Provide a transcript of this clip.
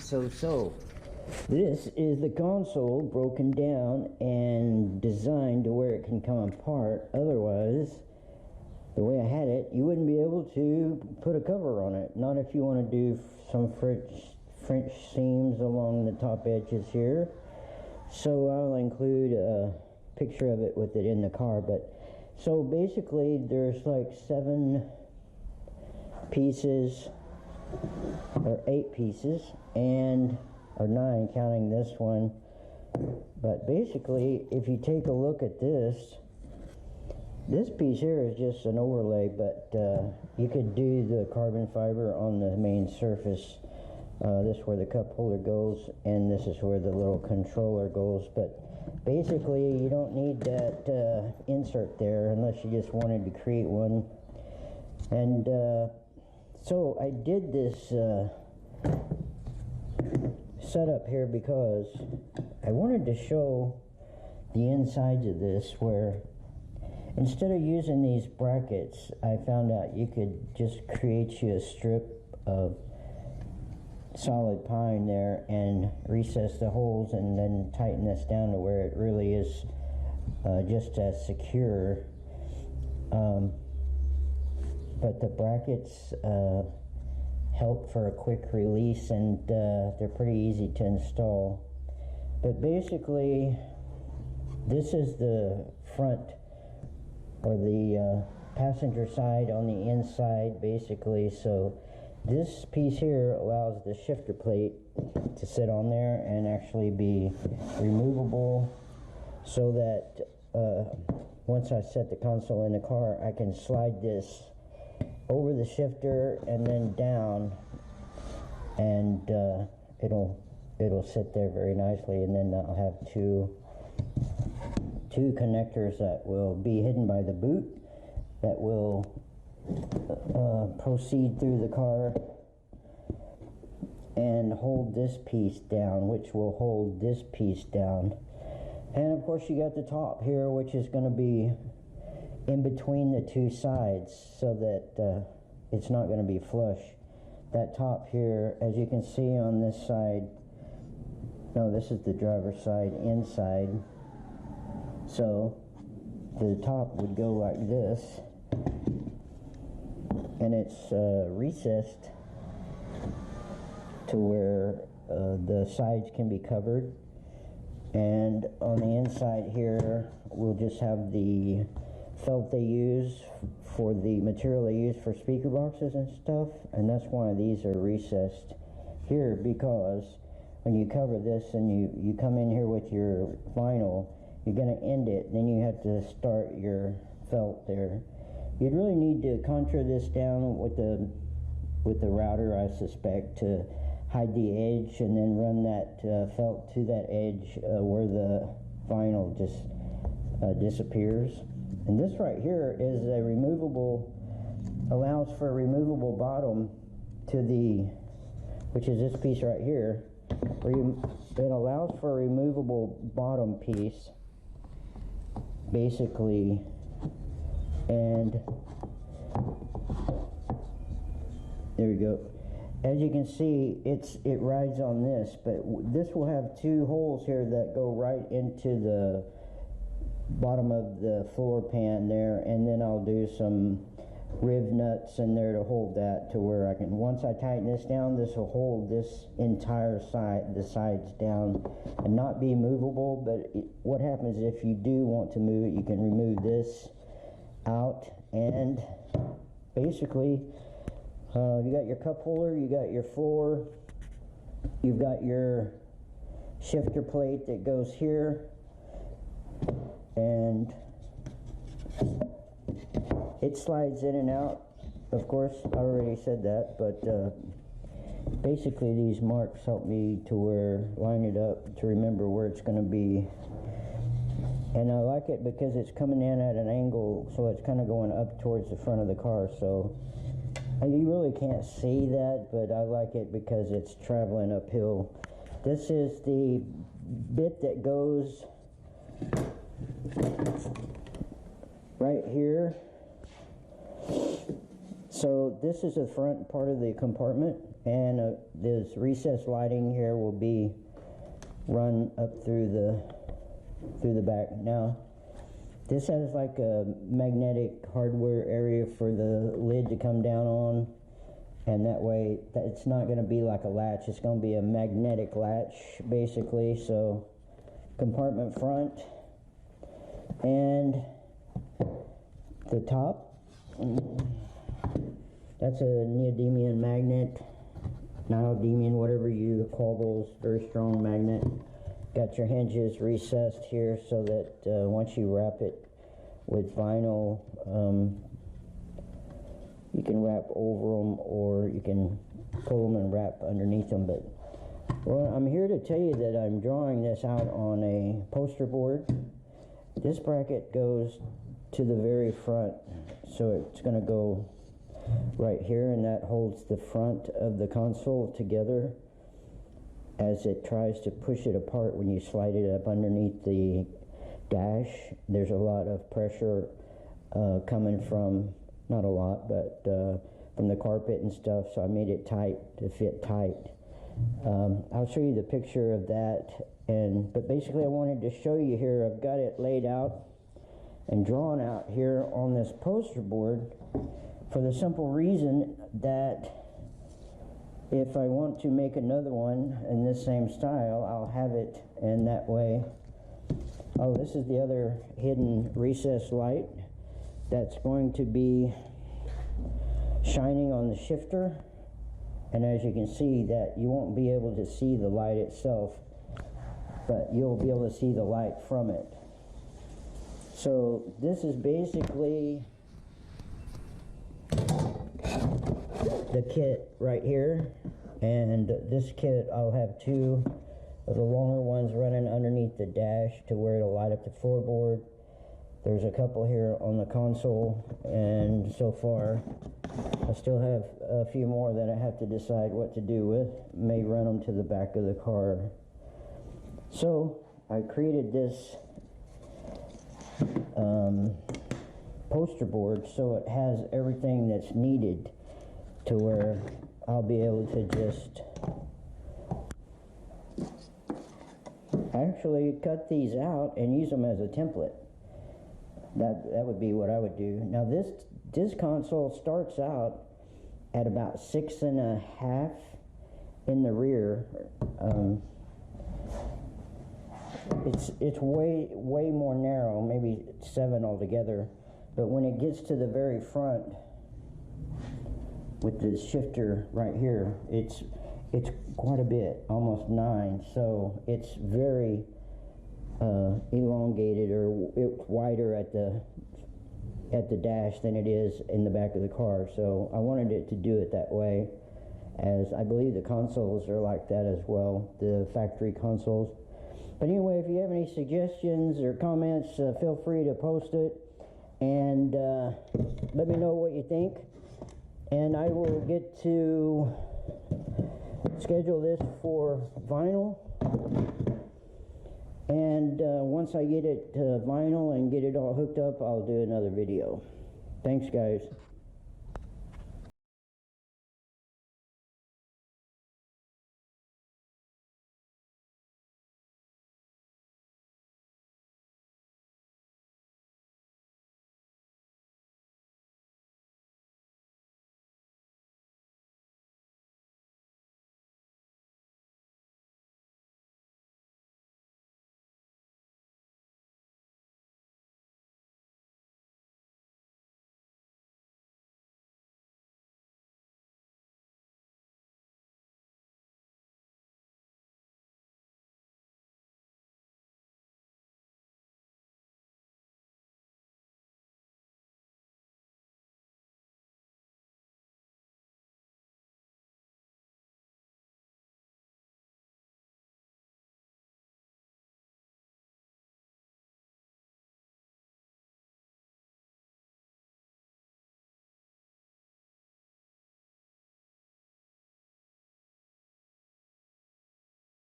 So this is the console broken down and designed to where it can come apart. Otherwise, the way I had it, you wouldn't be able to put a cover on it. Not if you want to do some French seams along the top edges here. So I'll include a picture of it with it in the car. But so basically there's like 7 pieces or 8 pieces, and or 9 counting this one. But basically, if you take a look at this piece here is just an overlay, but you could do the carbon fiber on the main surface. This is where the cup holder goes, and this is where the little controller goes. But basically, you don't need that insert there unless you just wanted to create one. And so I did this setup here because I wanted to show the insides of this, where instead of using these brackets, I found out you could just create you a strip of solid pine there and recess the holes and then tighten this down to where it really is just as secure. But the brackets help for a quick release, and they're pretty easy to install. But basically, this is the front or the passenger side on the inside, basically. So this piece here allows the shifter plate to sit on there and actually be removable, so that once I set the console in the car, I can slide this over the shifter and then down, and it'll sit there very nicely. And then I'll have two connectors that will be hidden by the boot that will proceed through the car and hold this piece down, which will hold this piece down. And of course you got the top here, which is going to be in between the 2 sides, so that it's not going to be flush. That top here, as you can see on this side, no, this is the driver's side inside, so the top would go like this, and it's recessed to where the sides can be covered. And on the inside here, we'll just have the felt they use for the material they use for speaker boxes and stuff, and that's why these are recessed here, because when you cover this and you come in here with your vinyl, you're going to end it, then you have to start your felt there. You'd really need to contour this down with the router, I suspect, to hide the edge, and then run that felt to that edge where the vinyl just disappears. And this right here is a removable, allows for a removable bottom to the, which is this piece right here. It allows for a removable bottom piece, basically, and there we go. As you can see, it rides on this, but this will have 2 holes here that go right into the bottom of the floor pan there, and then I'll do some riv nuts in there to hold that to where I can, once I tighten this down, this will hold this entire side, the sides down, and not be movable. But what happens if you do want to move it, you can remove this out, and basically you got your cup holder, you got your floor, you've got your shifter plate that goes here, and it slides in and out. Of course, I already said that, but basically these marks help me to line it up to remember where it's going to be. And I like it because it's coming in at an angle, so it's kind of going up towards the front of the car. So you really can't see that, but I like it because it's traveling uphill. This is the bit that goes right here. So this is the front part of the compartment, and this recessed lighting here will be run up through the back. Now, this has like a magnetic hardware area for the lid to come down on, and that way it's not going to be like a latch. It's going to be a magnetic latch, basically. So, compartment front, and the top, that's a neodymium magnet, neodymium, whatever you call those, very strong magnet. Got your hinges recessed here so that once you wrap it with vinyl, you can wrap over them, or you can pull them and wrap underneath them. But, well, I'm here to tell you that I'm drawing this out on a poster board. This bracket goes to the very front, so it's going to go right here, and that holds the front of the console together as it tries to push it apart when you slide it up underneath the dash. There's a lot of pressure coming from, not a lot, but from the carpet and stuff, so I made it tight to fit tight. I'll show you the picture of that, but basically I wanted to show you here, I've got it laid out and drawn out here on this poster board for the simple reason that if I want to make another one in this same style, I'll have it in that way. Oh, this is the other hidden recessed light that's going to be shining on the shifter, and as you can see, that you won't be able to see the light itself, but you'll be able to see the light from it. So this is basically the kit right here, and this kit I'll have two of the longer ones running underneath the dash to where it'll light up the floorboard. There's a couple here on the console, and so far I still have a few more that I have to decide what to do with. May run them to the back of the car. So I created this poster board so it has everything that's needed to where I'll be able to just actually cut these out and use them as a template. That would be what I would do. Now this console starts out at about 6.5 in the rear. It's way more narrow, maybe 7 altogether. But when it gets to the very front with the shifter right here, it's quite a bit, almost 9. So it's very elongated, or it's wider at the dash than it is in the back of the car. So I wanted it to do it that way, as I believe the consoles are like that as well, the factory consoles. But anyway, if you have any suggestions or comments, feel free to post it, and let me know what you think, and I will get to schedule this for vinyl, and once I get it to vinyl and get it all hooked up, I'll do another video. Thanks, guys.